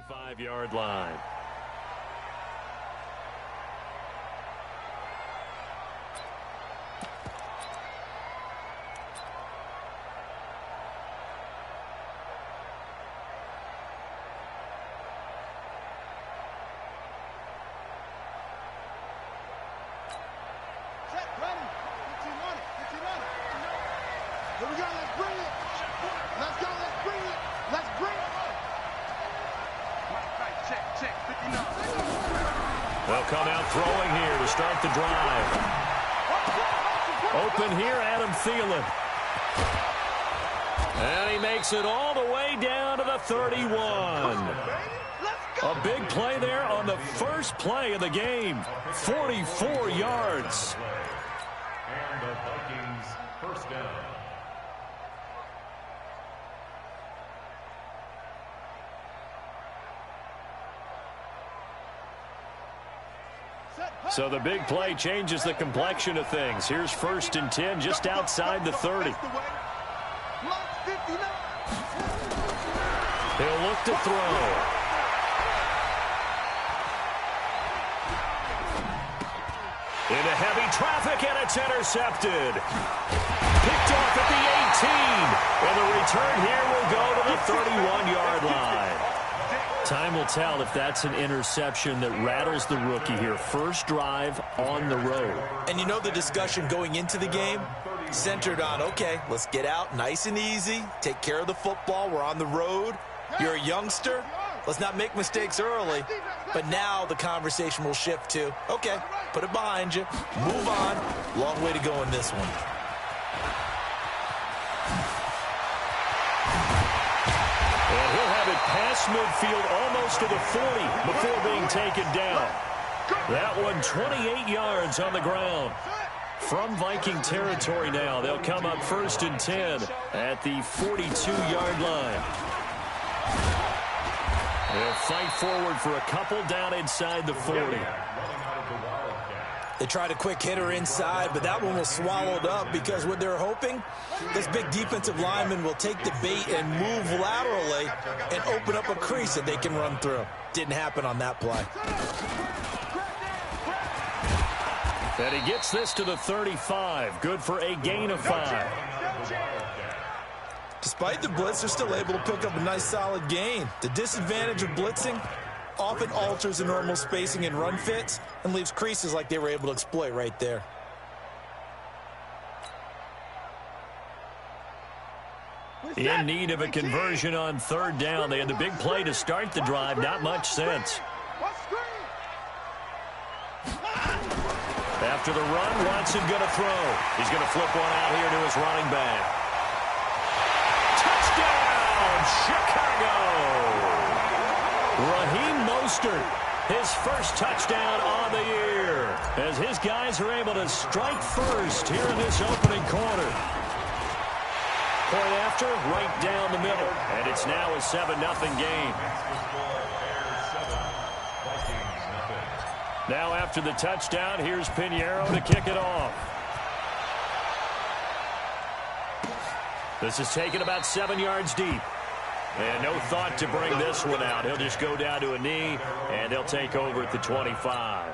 35-yard line. Here we go, let's bring it. Let's go, let's bring it. Let's bring it. Check, 59. They'll come out throwing here to start the drive. Open here, Adam Thielen. And he makes it all the way down to the 31. A big play there on the first play of the game. 44 yards. And the Vikings first down. So the big play changes the complexion of things. Here's 1st and 10 just outside the 30. He'll look to throw. Into heavy traffic, and it's intercepted. Picked off at the 18. And the return here will go to the 31-yard line. Time will tell if that's an interception that rattles the rookie here. First drive on the road. And you know the discussion going into the game centered on, okay, let's get out nice and easy, take care of the football, we're on the road. You're a youngster, let's not make mistakes early. But now the conversation will shift to, okay, put it behind you, move on. Long way to go in this one. And he'll have it past midfield almost to the 40 before being taken down. That one 28 yards on the ground. From Viking territory now, they'll come up 1st and 10 at the 42-yard line. They'll fight forward for a couple down inside the 40. They tried a quick hitter inside, but that one was swallowed up because what they're hoping, this big defensive lineman will take the bait and move laterally and open up a crease that they can run through. Didn't happen on that play. And he gets this to the 35. Good for a gain of 5. Despite the blitz, they're still able to pick up a nice solid gain. The disadvantage of blitzing often alters the normal spacing and run fits and leaves creases like they were able to exploit right there. In need of a conversion on 3rd down. They had the big play to start the drive. Not much sense. After the run, Watson going to throw. He's going to flip one out here to his running back. Touchdown, Chicago! Raheem Mostert, his first touchdown on the year, as his guys are able to strike first here in this opening quarter. Point after, right down the middle, and it's now a 7-0 game. Now after the touchdown, here's Pinheiro to kick it off. This is taken about 7 yards deep. And no thought to bring this one out. He'll just go down to a knee, and they'll take over at the 25.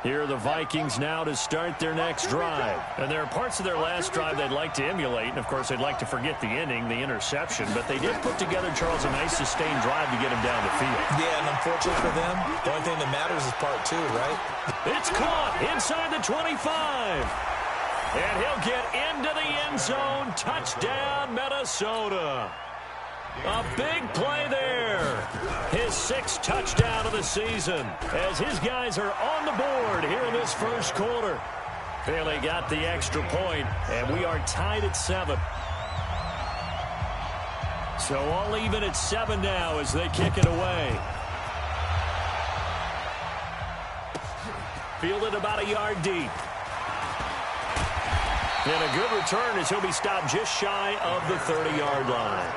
Here are the Vikings now to start their next drive. And there are parts of their last drive they'd like to emulate. And, of course, they'd like to forget the inning, the interception. But they did put together, Charles, a nice sustained drive to get him down the field. Yeah, and unfortunately for them, the only thing that matters is part 2, right? It's caught inside the 25. And he'll get into the end zone. Touchdown, Minnesota. A big play there. His 6th touchdown of the season as his guys are on the board here in this first quarter. Bailey got the extra point, and we are tied at 7. So all even at 7 now as they kick it away. Fielded about a yard deep. And a good return as he'll be stopped just shy of the 30-yard line.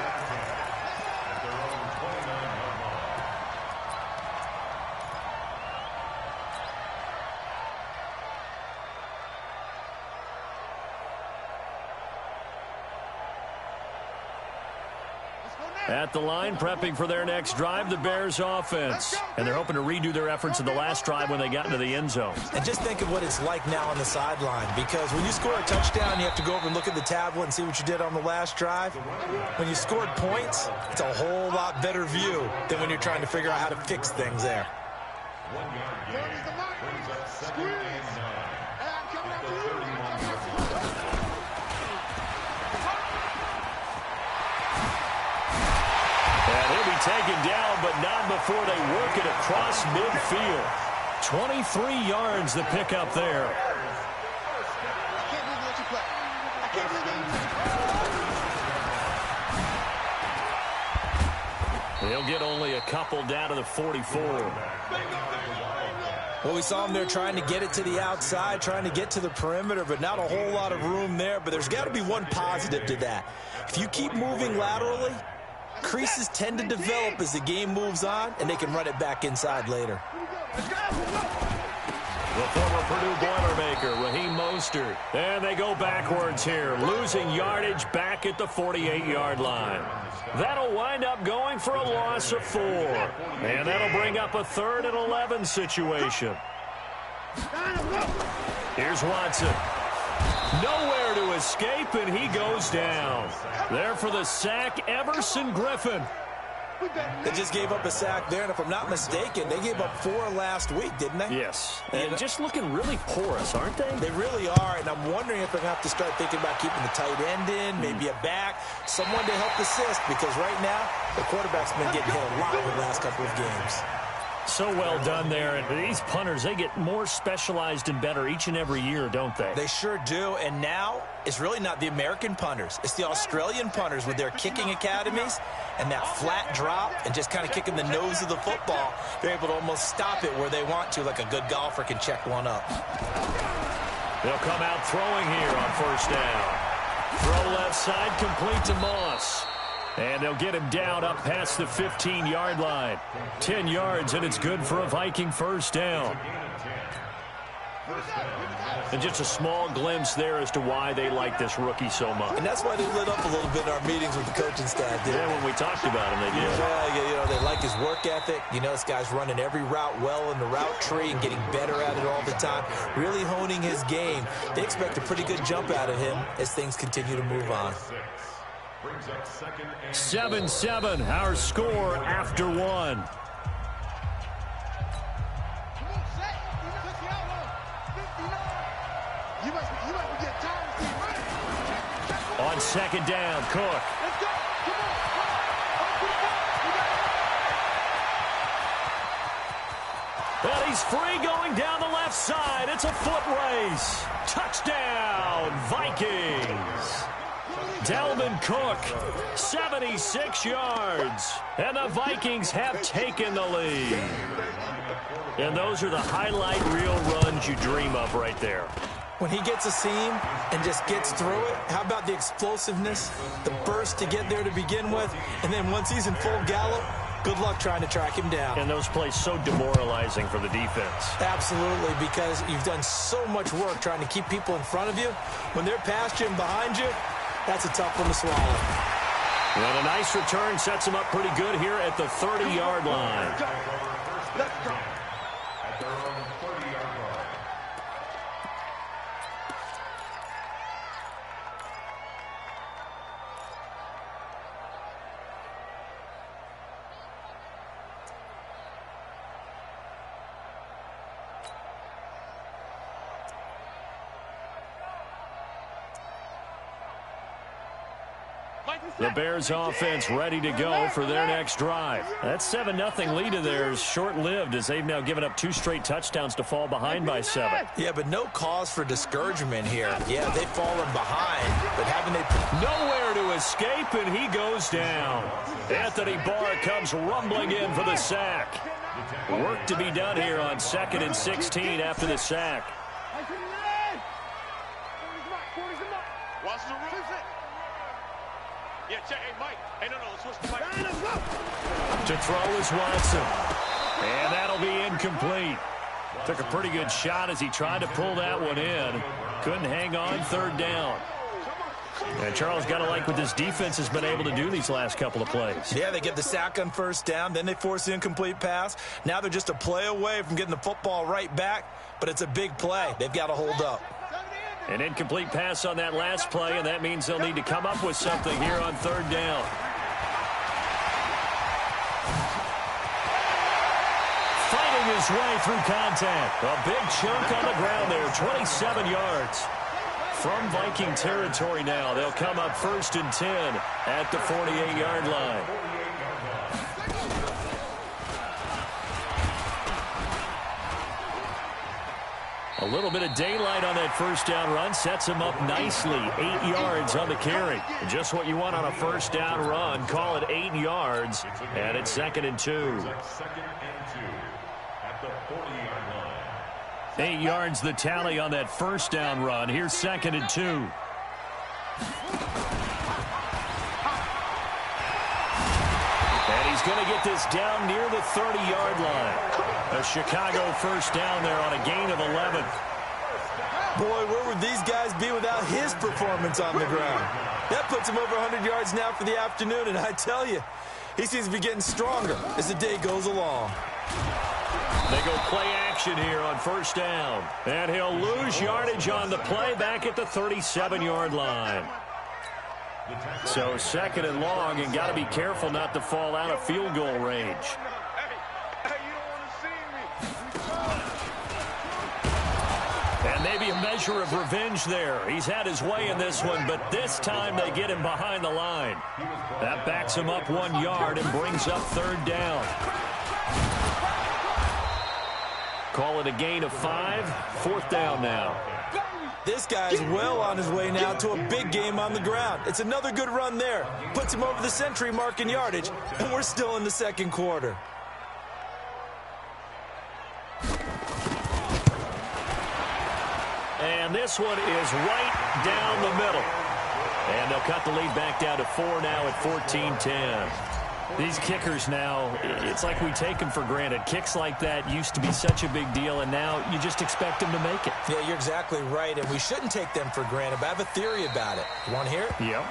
Let's go At the line, prepping for their next drive, the Bears offense. And they're hoping to redo their efforts in the last drive when they got into the end zone. And just think of what it's like now on the sideline, because when you score a touchdown, you have to go over and look at the tablet and see what you did on the last drive. When you scored points, it's a whole lot better view than when you're trying to figure out how to fix things there. And he'll be taken down, but not before they work it across midfield. 23 yards the pick up there. He'll get only a couple down to the 44. Well, we saw him there trying to get it to the outside, trying to get to the perimeter, but not a whole lot of room there. But there's got to be one positive to that. If you keep moving laterally, creases tend to develop as the game moves on, and they can run it back inside later. The former Purdue Boilermaker, Raheem Mostert. And they go backwards here, losing yardage back at the 48-yard line. That'll wind up going for a loss of 4. And that'll bring up a 3rd and 11 situation. Here's Watson. Nowhere to escape, and he goes down. There for the sack, Everson Griffin. They just gave up a sack there, and if I'm not mistaken, they gave up 4 last week, didn't they? Yes. And just looking really porous, aren't they? They really are, and I'm wondering if they're going to have to start thinking about keeping the tight end in, maybe a back, someone to help assist, because right now, the quarterback's been getting hit a lot in the last couple of games. So well done there. And these punters, they get more specialized and better each and every year, don't they? They sure do. And now it's really not the American punters. It's the Australian punters with their kicking academies and that flat drop and just kind of kicking the nose of the football. They're able to almost stop it where they want to, like a good golfer can check one up. They'll come out throwing here on 1st down. Throw left side, complete to Moss. And they'll get him down up past the 15-yard line. 10 yards, and it's good for a Viking 1st down. And just a small glimpse there as to why they like this rookie so much. And that's why they lit up a little bit in our meetings with the coaching staff. Yeah, when we talked about him, they did. Yeah, you know, they like his work ethic. You know, this guy's running every route well in the route tree and getting better at it all the time, really honing his game. They expect a pretty good jump out of him as things continue to move on. 7-7, our score after 1. On 2nd down, Cook. And he's free going down the left side. It's a foot race. Touchdown, Vikings. Dalvin Cook, 76 yards. And the Vikings have taken the lead. And those are the highlight reel runs you dream of right there. When he gets a seam and just gets through it, how about the explosiveness, the burst to get there to begin with, and then once he's in full gallop, good luck trying to track him down. And those plays so demoralizing for the defense. Absolutely, because you've done so much work trying to keep people in front of you. When they're past you and behind you, that's a tough one to swallow. And a nice return sets him up pretty good here at the 30-yard line. Let's go. The Bears offense ready to go for their next drive. That 7-0 lead of theirs short-lived as they've now given up 2 straight touchdowns to fall behind by 7. Yeah, but no cause for discouragement here. Yeah, they've fallen behind, but haven't they... Nowhere to escape, and he goes down. Anthony Barr comes rumbling in for the sack. Work to be done here on 2nd and 16 after the sack. Watch the run. Yeah, check. Hey, Mike. Hey, no, switch to Mike. To throw is Watson. And that'll be incomplete. Took a pretty good shot as he tried to pull that one in. Couldn't hang on 3rd down. And Charles, got to like what this defense has been able to do these last couple of plays. Yeah, they get the sack on first down, then they force the incomplete pass. Now they're just a play away from getting the football right back, but it's a big play. They've got to hold up. An incomplete pass on that last play, and that means they'll need to come up with something here on third down. Fighting his way through contact. A big chunk on the ground there, 27 yards. From Viking territory now, they'll come up 1st and 10 at the 48-yard line. A little bit of daylight on that first down run sets him up nicely. 8 yards on the carry. Just what you want on a first down run. Call it 8 yards, and it's 2nd and 2. 2nd and 2 at the 40-yard line. 8 yards the tally on that first down run. Here's 2nd and 2. And he's going to get this down near the 30-yard line. A Chicago first down there on a gain of 11. Boy, where would these guys be without his performance on the ground? That puts him over 100 yards now for the afternoon, and I tell you, he seems to be getting stronger as the day goes along. They go play action here on first down. And he'll lose yardage on the play back at the 37-yard line. So 2nd and long, and got to be careful not to fall out of field goal range. And maybe a measure of revenge there. He's had his way in this one, but this time they get him behind the line. That backs him up 1 yard and brings up 3rd down. Call it a gain of 5. 4th down now. This guy's well on his way now to a big game on the ground. It's another good run there. Puts him over the century mark in yardage, and we're still in the 2nd quarter. And this one is right down the middle. And they'll cut the lead back down to 4 now at 14-10. These kickers now, it's like we take them for granted. Kicks like that used to be such a big deal, and now you just expect them to make it. Yeah, you're exactly right, and we shouldn't take them for granted, but I have a theory about it. You want to hear it? Yep.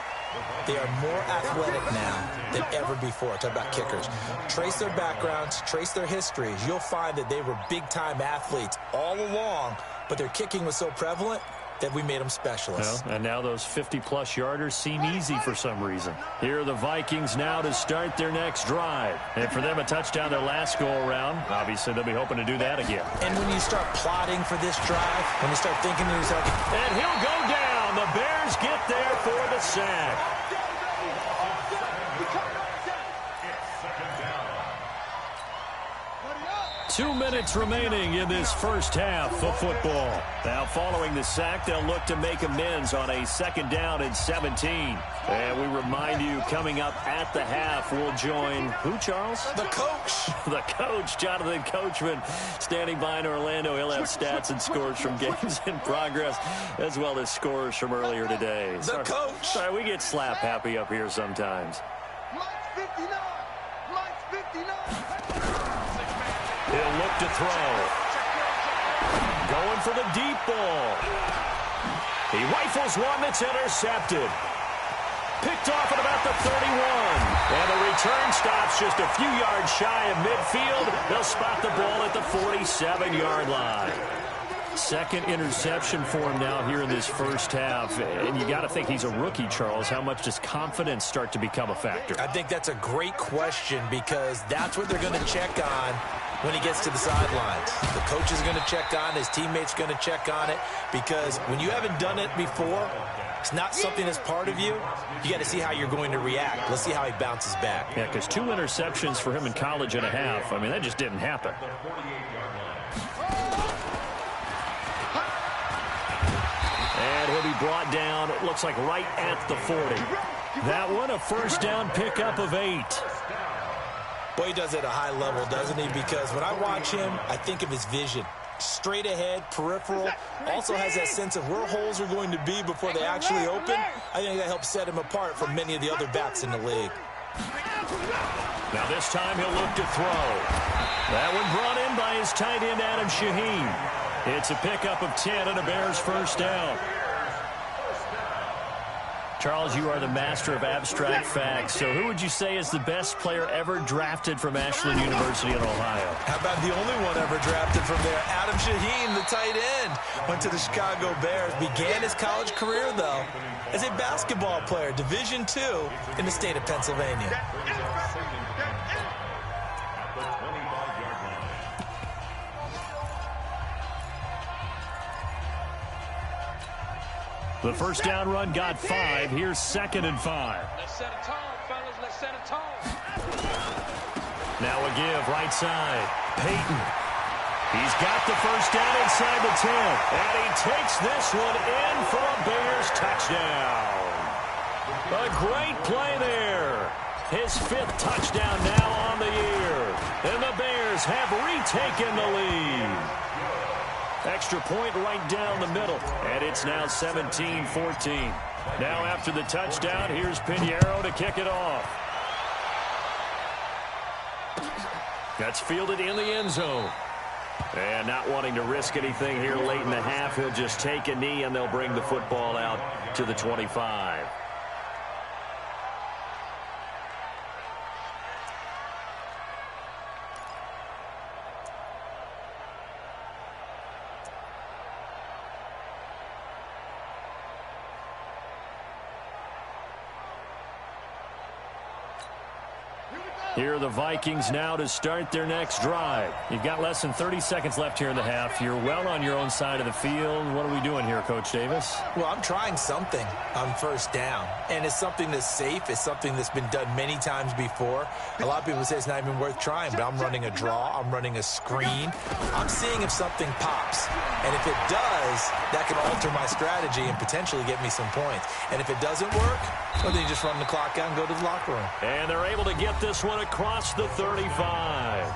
They are more athletic now than ever before. Talk about kickers. Trace their backgrounds, trace their histories. You'll find that they were big-time athletes all along, but their kicking was so prevalent that we made them specialists. Well, and now those 50-plus yarders seem easy for some reason. Here are the Vikings now to start their next drive. And for them, a touchdown their last go-around. Obviously, they'll be hoping to do that again. And when you start plotting for this drive, when you start thinking to yourself... And he'll go down. The Bears get there for the sack. 2 minutes remaining in this first half of football. Now, following the sack, they'll look to make amends on a 2nd down and 17. And we remind you, coming up at the half, we'll join who, Charles? The coach. The coach, Jonathan Coachman, standing by in Orlando. He'll have stats and scores from games in progress, as well as scores from earlier today. The coach. Sorry, we get slap happy up here sometimes. He'll look to throw. Going for the deep ball. He rifles one that's intercepted. Picked off at about the 31. And the return stops just a few yards shy of midfield. They'll spot the ball at the 47-yard line. 2nd interception for him now here in this first half. And you got to think he's a rookie, Charles. How much does confidence start to become a factor? I think that's a great question, because that's what they're going to check on when he gets to the sidelines. The coach is going to check on, his teammates going to check on it, because when you haven't done it before, it's not something that's part of you. You got to see how you're going to react. Let's see how he bounces back. Yeah, because 2 interceptions for him in college and a half. I mean, that just didn't happen. And he'll be brought down, it looks like right at the 40. That one, a first down pickup of 8. Boy, he does it at a high level, doesn't he? Because when I watch him, I think of his vision. Straight ahead, peripheral. Also has that sense of where holes are going to be before they actually open. I think that helps set him apart from many of the other backs in the league. Now this time he'll look to throw. That one brought in by his tight end, Adam Shaheen. It's a pickup of 10 and a Bears first down. Charles, you are the master of abstract facts. So who would you say is the best player ever drafted from Ashland University in Ohio? How about the only one ever drafted from there? Adam Shaheen, the tight end. Went to the Chicago Bears. Began his college career, though, as a basketball player, Division II in the state of Pennsylvania. The first down run got 5. Here's 2nd and 5. Let's set a tone, fellas. Let's set a tone. Now a give, right side. Peyton. He's got the first down inside the 10. And he takes this one in for a Bears touchdown. A great play there. His 5th touchdown now on the year. And the Bears have retaken the lead. Extra point right down the middle. And it's now 17-14. Now after the touchdown, here's Pinheiro to kick it off. That's fielded in the end zone. And not wanting to risk anything here late in the half, he'll just take a knee and they'll bring the football out to the 25. Here are the Vikings now to start their next drive. You've got less than 30 seconds left here in the half. You're well on your own side of the field. What are we doing here, Coach Davis? Well, I'm trying something on first down, and it's something that's safe. It's something that's been done many times before. A lot of people say it's not even worth trying, but I'm running a draw. I'm running a screen. I'm seeing if something pops, and if it does, that can alter my strategy and potentially get me some points. And if it doesn't work, well, then you just run the clock out and go to the locker room. And they're able to get this one across the 35.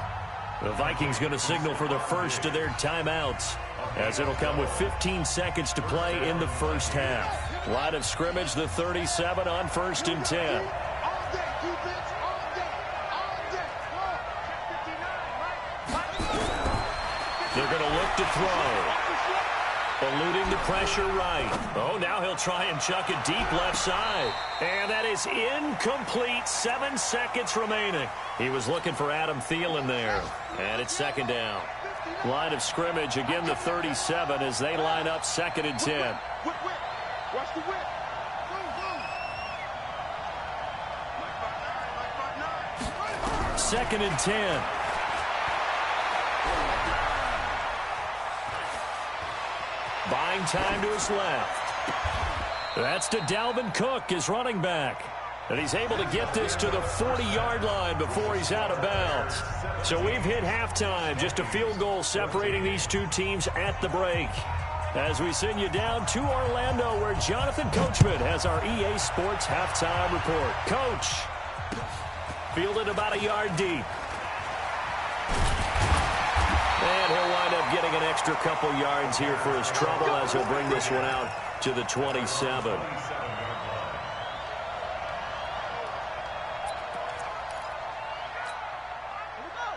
The Vikings going to signal for the first of their timeouts, as it'll come with 15 seconds to play in the first half. Line of scrimmage, the 37 on 1st and 10. They're going to look to throw. Eluding the pressure right. Oh, now he'll try and chuck it deep left side. And that is incomplete. 7 seconds remaining. He was looking for Adam Thielen there. And it's 2nd down. Line of scrimmage, again the 37 as they line up 2nd and 10. Watch the whip. 2nd and 10. Buying time to his left. That's to Dalvin Cook, his running back. And he's able to get this to the 40-yard line before he's out of bounds. So we've hit halftime. Just a field goal separating these two teams at the break. As we send you down to Orlando, where Jonathan Coachman has our EA Sports halftime report. Coach, fielded about a yard deep. And he'll wind up getting an extra couple yards here for his trouble as he'll bring this one out to the 27.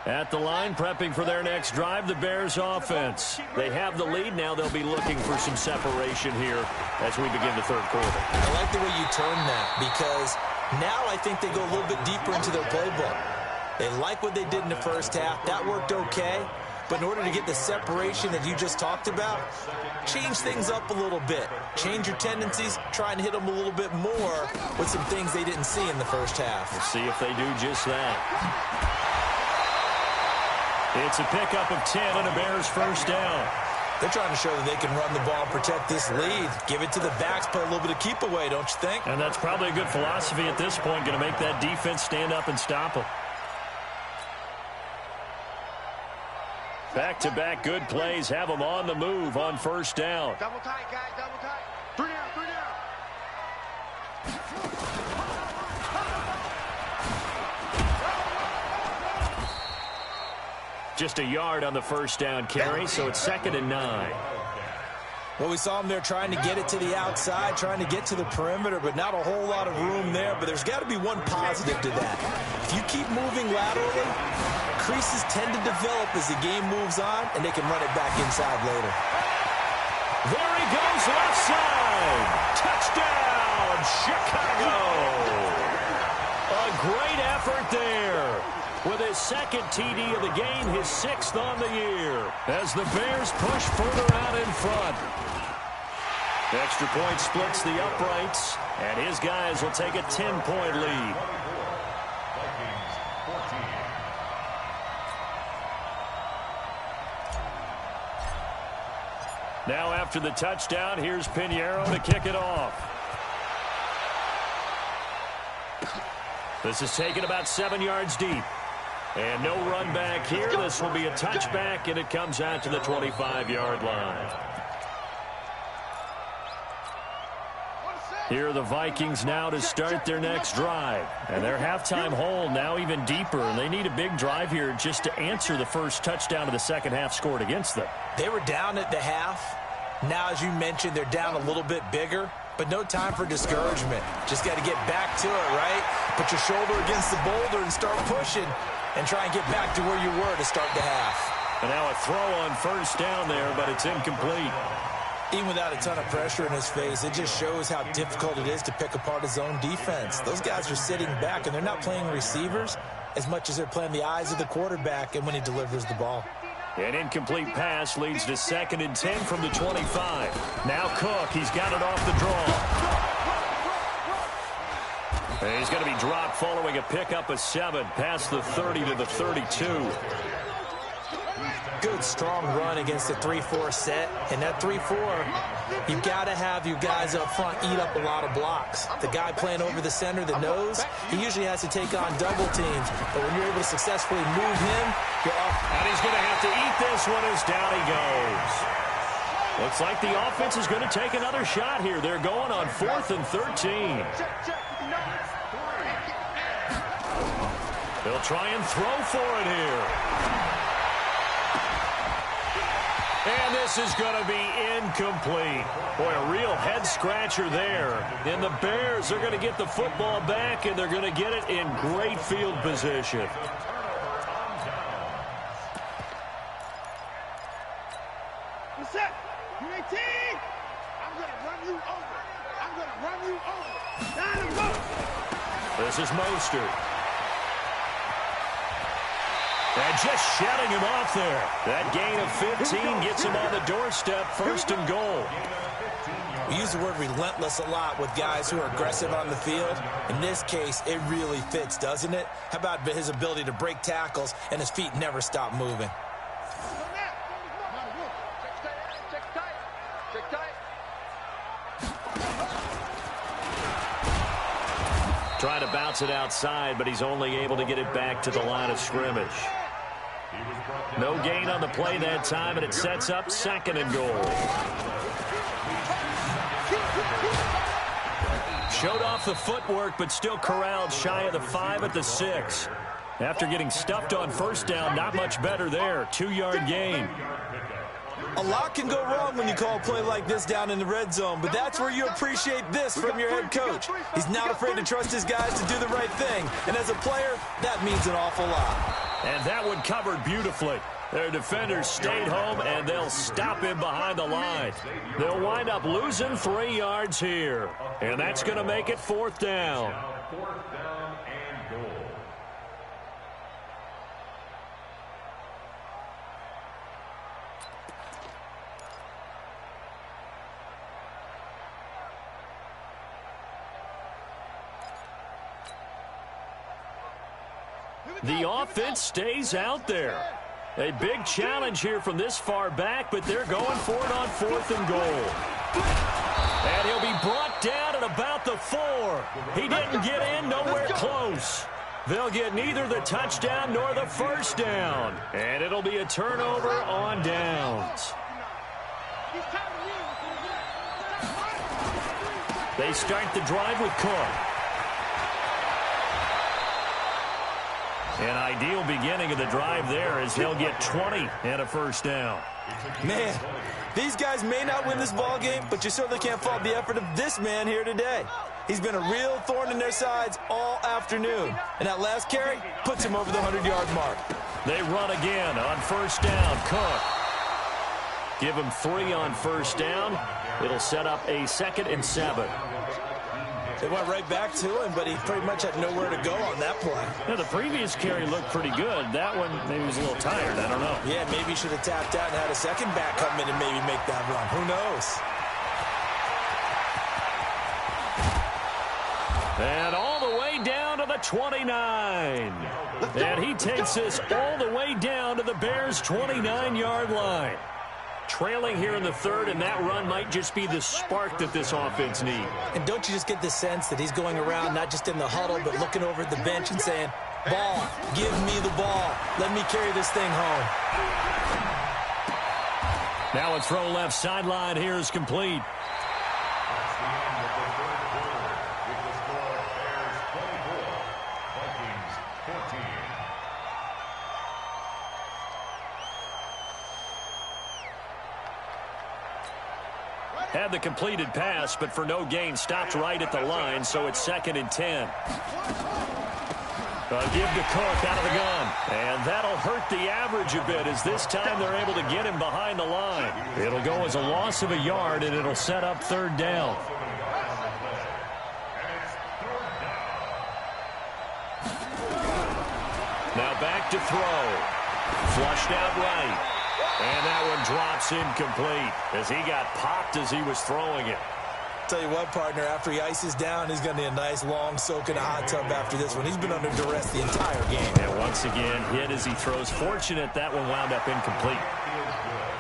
At the line, prepping for their next drive, the Bears offense. They have the lead. Now they'll be looking for some separation here as we begin the third quarter. I like the way you turn that, because now I think they go a little bit deeper into their playbook. They like what they did in the first half. That worked okay. But in order to get the separation that you just talked about, change things up a little bit. Change your tendencies, try and hit them a little bit more with some things they didn't see in the first half. We'll see if they do just that. It's a pickup of 10 and a Bears first down. They're trying to show that they can run the ball and protect this lead. Give it to the backs, play a little bit of keep away, don't you think? And that's probably a good philosophy at this point, going to make that defense stand up and stop them. Back-to-back good plays have them on the move on first down. Double tight, guys, double tight. 3 down, 3 down. Just a yard on the first down carry, so it's 2nd and 9. Well, we saw them there trying to get it to the outside, trying to get to the perimeter, but not a whole lot of room there. But there's got to be one positive to that. If you keep moving laterally, creases tend to develop as the game moves on, and they can run it back inside later. There he goes, left side. Touchdown, from Chicago. A great effort there. With his second TD of the game, his 6th on the year. As the Bears push further out in front. Extra point splits the uprights, and his guys will take a 10-point lead. Now after the touchdown, here's Pinheiro to kick it off. This is taken about 7 yards deep. And no run back here. This will be a touchback, and it comes out to the 25-yard line. Here are the Vikings now to start their next drive. And their halftime hole now even deeper, and they need a big drive here just to answer the first touchdown of the second half scored against them. They were down at the half. Now, as you mentioned, they're down a little bit bigger, but no time for discouragement. Just got to get back to it, right? Put your shoulder against the boulder and start pushing and try and get back to where you were to start the half. And now a throw on first down there, but it's incomplete. Even without a ton of pressure in his face, it just shows how difficult it is to pick apart his own defense. Those guys are sitting back, and they're not playing receivers as much as they're playing the eyes of the quarterback and when he delivers the ball. An incomplete pass leads to 2nd and 10 from the 25. Now Cook, he's got it off the draw. And he's going to be dropped following a pickup of 7 past the 30 to the 32. Good, strong run against the 3-4 set. And that 3-4, you've got to have your guys up front eat up a lot of blocks. The guy playing over the center, the nose, he usually has to take on double teams. But when you're able to successfully move him, you're off. And he's going to have to eat this one as down he goes. Looks like the offense is going to take another shot here. They're going on 4th and 13. They'll try and throw for it here. And this is going to be incomplete. Boy, a real head-scratcher there. And the Bears are going to get the football back, and they're going to get it in great field position. What's up? You 18? I'm going to run you over. I'm going to run you over. Down and go. This is Mostert. And just shutting him off there. That gain of 15 gets him on the doorstep, 1st and goal. We use the word relentless a lot with guys who are aggressive on the field. In this case, it really fits, doesn't it? How about his ability to break tackles and his feet never stop moving? Trying to bounce it outside, but he's only able to get it back to the line of scrimmage. No gain on the play that time, and it sets up 2nd and goal. Showed off the footwork, but still corralled shy of the 5 at the 6. After getting stuffed on first down, not much better there. 2-yard gain. A lot can go wrong when you call a play like this down in the red zone, but that's where you appreciate this from your head coach. He's not afraid to trust his guys to do the right thing, and as a player, that means an awful lot. And that one covered beautifully. Their defenders stayed home, and they'll stop him behind the line. They'll wind up losing 3 yards here, and that's going to make it 4th down. 4th down and goal. The offense stays out there. A big challenge here from this far back, but they're going for it on 4th and goal. And he'll be brought down at about the 4. He didn't get in, nowhere close. They'll get neither the touchdown nor the first down. And it'll be a turnover on downs. They start the drive with Cook. An ideal beginning of the drive there as he'll get 20 and a first down. Man, these guys may not win this ball game, but you certainly can't fault the effort of this man here today. He's been a real thorn in their sides all afternoon. And that last carry puts him over the 100-yard mark. They run again on first down. Cook. Give him 3 on first down. It'll set up a 2nd and 7. They went right back to him, but he pretty much had nowhere to go on that play. Yeah, the previous carry looked pretty good. That one maybe was a little tired. I don't know. Yeah, maybe he should have tapped out and had a second back come in and maybe make that run. Who knows? And all the way down to the 29. And he takes this all the way down to the Bears' 29-yard line. Trailing here in the third, and that run might just be the spark that this offense needs. And don't you just get the sense that he's going around, not just in the huddle, but looking over at the bench and saying, ball, give me the ball. Let me carry this thing home. Now a throw left sideline here is complete. Had the completed pass, but for no gain, stopped right at the line, so it's 2nd and 10. Give to Cook out of the gun, and that'll hurt the average a bit as this time they're able to get him behind the line. It'll go as a loss of a yard, and it'll set up 3rd down. Now back to throw. Flushed out right. And that one drops incomplete as he got popped as he was throwing it. Tell you what, partner, after he ices down, he's going to need a nice long soak in a hot tub after this one. He's been under duress the entire game. And once again, hit as he throws. Fortunate that one wound up incomplete.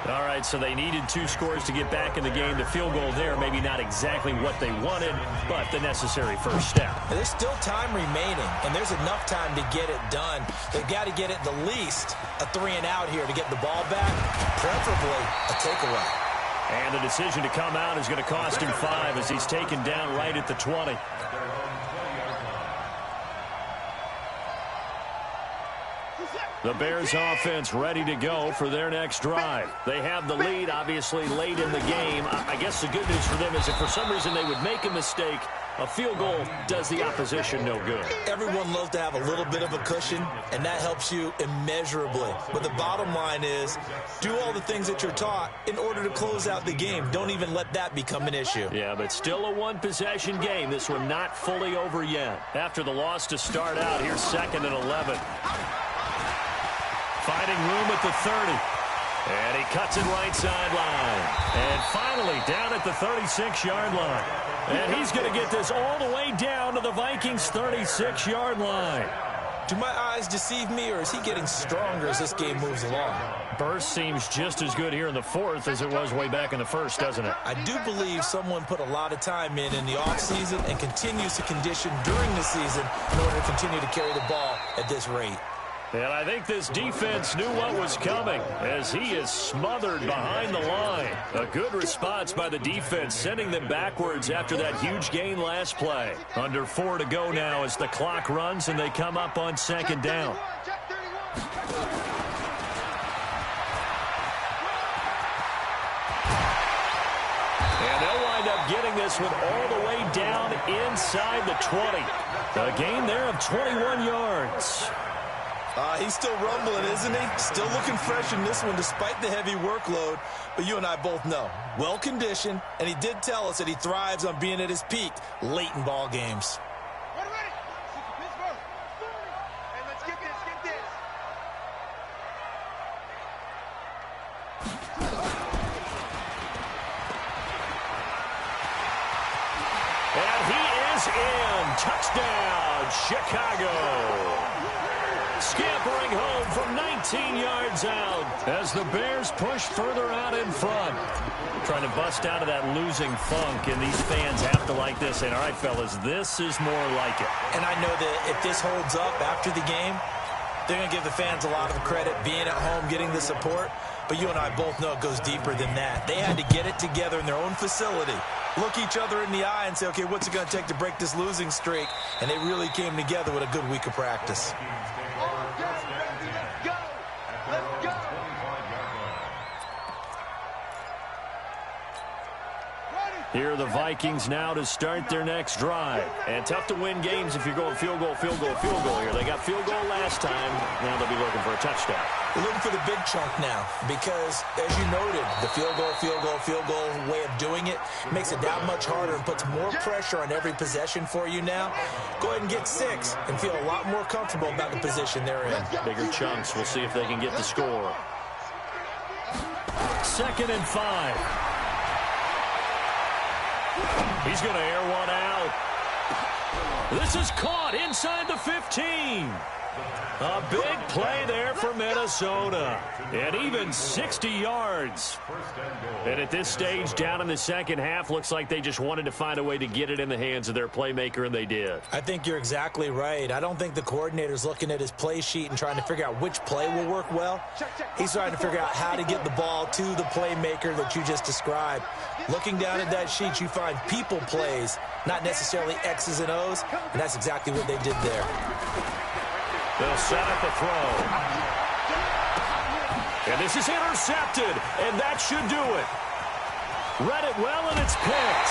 All right, so they needed 2 scores to get back in the game. The field goal there, maybe not exactly what they wanted, but the necessary first step. There's still time remaining, and there's enough time to get it done. They've got to get it the least a 3-and-out here to get the ball back, preferably a takeaway. And the decision to come out is going to cost him 5 as he's taken down right at the 20. The Bears offense ready to go for their next drive. They have the lead, obviously, late in the game. I guess the good news for them is if for some reason they would make a mistake, a field goal does the opposition no good. Everyone loves to have a little bit of a cushion, and that helps you immeasurably. But the bottom line is, do all the things that you're taught in order to close out the game. Don't even let that become an issue. Yeah, but still a one-possession game. This one not fully over yet. After the loss to start out, here's 2nd and 11. Finding room at the 30. And he cuts it right sideline. And finally down at the 36-yard line. And he's going to get this all the way down to the Vikings' 36-yard line. Do my eyes deceive me, or is he getting stronger as this game moves along? Burst seems just as good here in the 4th as it was way back in the 1st, doesn't it? I do believe someone put a lot of time in the offseason and continues to condition during the season in order to continue to carry the ball at this rate. And I think this defense knew what was coming as he is smothered behind the line. A good response by the defense, sending them backwards after that huge gain last play. Under 4 to go now as the clock runs and they come up on 2nd down. And they'll wind up getting this one all the way down inside the 20. A gain there of 21 yards. He's still rumbling, isn't he? Still looking fresh in this one despite the heavy workload. But you and I both know, well-conditioned, and he did tell us that he thrives on being at his peak late in ball games. And he is in. Touchdown, Chicago. Scampering home from 19 yards out as the Bears push further out in front. Trying to bust out of that losing funk, and these fans have to like this. And all right, fellas, this is more like it. And I know that if this holds up after the game, they're going to give the fans a lot of credit being at home, getting the support. But you and I both know it goes deeper than that. They had to get it together in their own facility, look each other in the eye and say, okay, what's it going to take to break this losing streak? And they really came together with a good week of practice. Here are the Vikings now to start their next drive. And tough to win games if you're going field goal, field goal, field goal here. They got field goal last time. Now they'll be looking for a touchdown. We're looking for the big chunk now because, as you noted, the field goal way of doing it makes it that much harder and puts more pressure on every possession for you now. Go ahead and get 6 and feel a lot more comfortable about the position they're in. Bigger chunks. We'll see if they can get the score. 2nd and 5. He's going to air one out. This is caught inside the 15. A big play there for Minnesota. And even 60 yards. And at this stage, down in the second half, looks like they just wanted to find a way to get it in the hands of their playmaker, and they did. I think you're exactly right. I don't think the coordinator's looking at his play sheet and trying to figure out which play will work well. He's trying to figure out how to get the ball to the playmaker that you just described. Looking down at that sheet, you find people plays, not necessarily X's and O's, and that's exactly what they did there. They'll set up a throw. And this is intercepted, and that should do it. Read it well, and it's picked.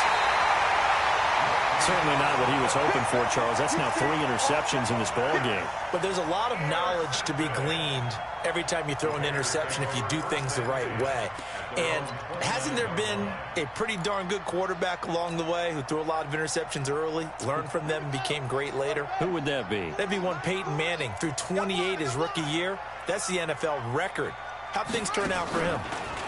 Certainly not what he was hoping for, Charles. That's now 3 interceptions in this ball game. But there's a lot of knowledge to be gleaned every time you throw an interception if you do things the right way. And hasn't there been a pretty darn good quarterback along the way who threw a lot of interceptions early, learned from them, and became great later? Who would that be? That'd be one Peyton Manning. Threw 28 his rookie year. That's the NFL record. How'd things turn out for him?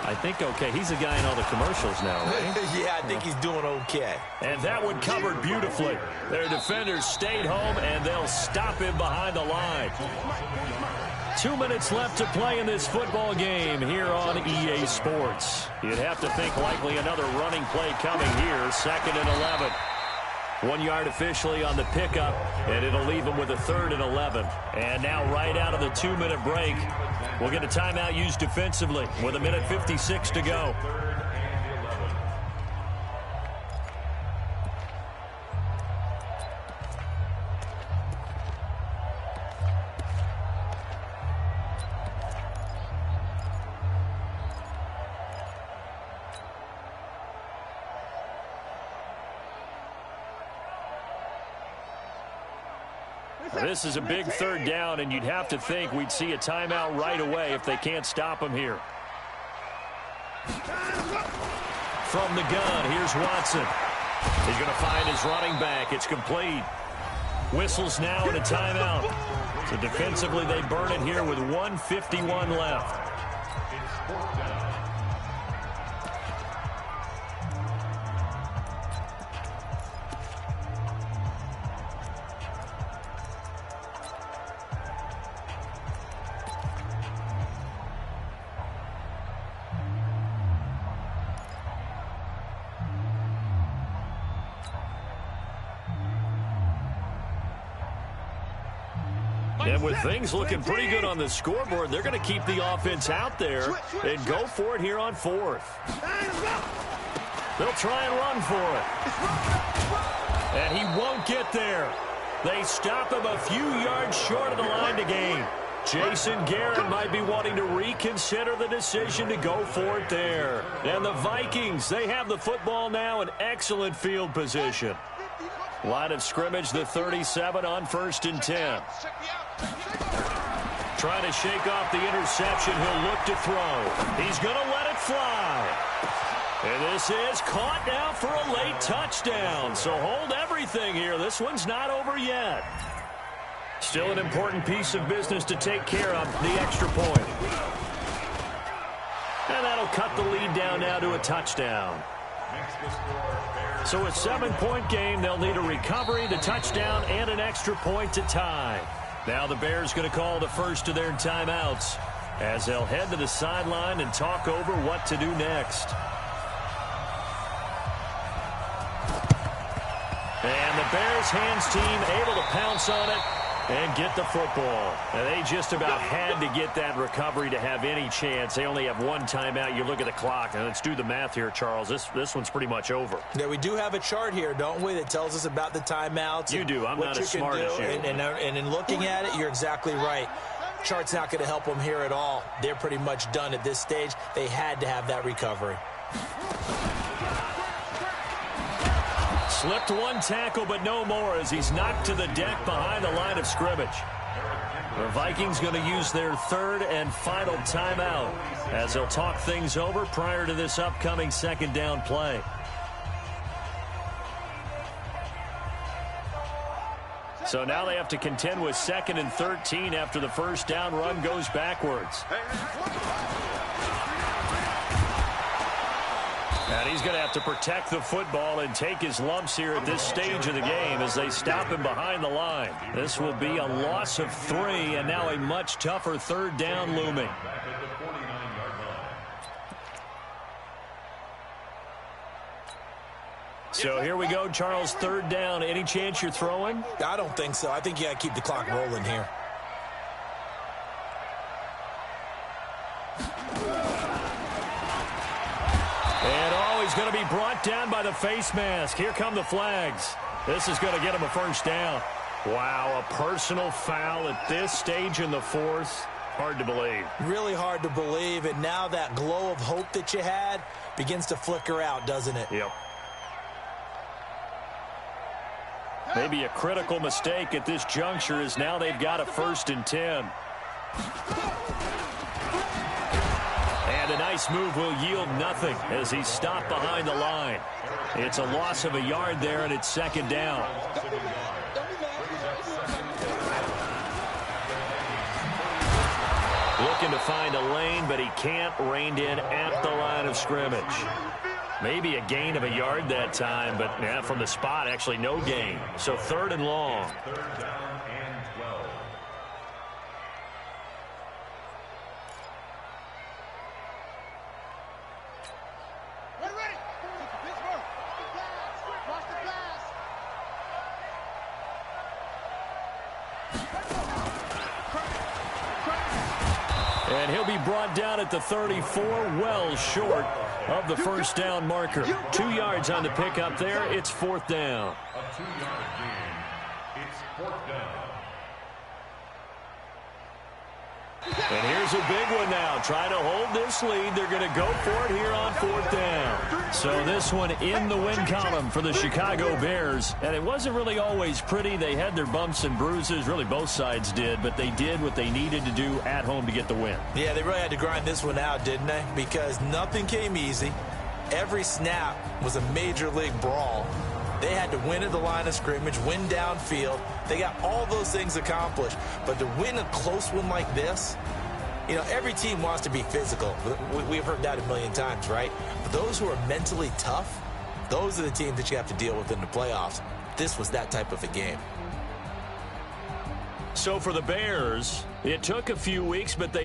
I think okay. He's a guy in all the commercials now, right? Yeah, I think he's doing okay. And that one covered beautifully. Their defenders stayed home, and they'll stop him behind the line. 2 minutes left to play in this football game here on EA Sports. You'd have to think likely another running play coming here. 2nd and 11. 1 yard officially on the pickup, and it'll leave them with a 3rd and 11. And now right out of the 2-minute break, we'll get a timeout used defensively with 1:56 to go. This is a big 3rd down, and you'd have to think we'd see a timeout right away if they can't stop him here. From the gun, here's Watson. He's going to find his running back. It's complete. Whistles now and a timeout. So defensively, they burn it here with 1:51 left. And with things looking pretty good on the scoreboard, they're going to keep the offense out there and go for it here on 4th. They'll try and run for it. And he won't get there. They stop him a few yards short of the line to gain. Jason Garrett might be wanting to reconsider the decision to go for it there. And the Vikings, they have the football now in excellent field position. Line of scrimmage, the 37 on 1st and 10. Trying to shake off the interception. He'll look to throw. He's going to let it fly. And this is caught now for a late touchdown. So hold everything here. This one's not over yet. Still an important piece of business to take care of, the extra point. And that'll cut the lead down now to a touchdown. So a 7-point game, they'll need a recovery, the touchdown, and an extra point to tie. Now the Bears going to call the first of their timeouts as they'll head to the sideline and talk over what to do next. And the Bears hands team able to pounce on it and get the football. And they just about had to get that recovery to have any chance. They only have 1 timeout. You look at the clock, and let's do the math here, Charles. This one's pretty much over. Yeah, we do have a chart here, don't we, that tells us about the timeouts. You do. I'm not as smart as you. And in looking at it, you're exactly right. Chart's not going to help them here at all. They're pretty much done at this stage. They had to have that recovery. Slipped one tackle, but no more as he's knocked to the deck behind the line of scrimmage. The Vikings going to use their third and final timeout as they'll talk things over prior to this upcoming second down play. So now they have to contend with 2nd and 13 after the first down run goes backwards. And he's going to have to protect the football and take his lumps here at this stage of the game as they stop him behind the line. This will be a loss of 3, and now a much tougher third down looming. So here we go, Charles, third down. Any chance you're throwing? I don't think so. I think you got to keep the clock rolling here. He's going to be brought down by the face mask. Here come the flags. This is going to get him a first down. Wow, a personal foul at this stage in the fourth. Hard to believe. Really hard to believe, and now that glow of hope that you had begins to flicker out, doesn't it? Yep. Maybe a critical mistake at this juncture is now they've got a 1st and 10. And a nice move will yield nothing as he's stopped behind the line. It's a loss of a yard there, and it's 2nd down. Looking to find a lane, but he can't. Reined in at the line of scrimmage. Maybe a gain of a yard that time, but yeah, from the spot, actually no gain. So 3rd and long. And he'll be brought down at the 34, well short of the first down marker. 2 yards on the pickup there. It's 4th down. A 2-yard gain. It's 4th down. And here's a big one now. Trying to hold this lead. They're going to go for it here on 4th down. So this one in the win column for the Chicago Bears. And it wasn't really always pretty. They had their bumps and bruises. Really, both sides did. But they did what they needed to do at home to get the win. Yeah, they really had to grind this one out, didn't they? Because nothing came easy. Every snap was a major league brawl. They had to win at the line of scrimmage, win downfield. They got all those things accomplished. But to win a close one like this, you know, every team wants to be physical. We've heard that a million times, right? But those who are mentally tough, those are the teams that you have to deal with in the playoffs. This was that type of a game. So for the Bears, it took a few weeks, but they...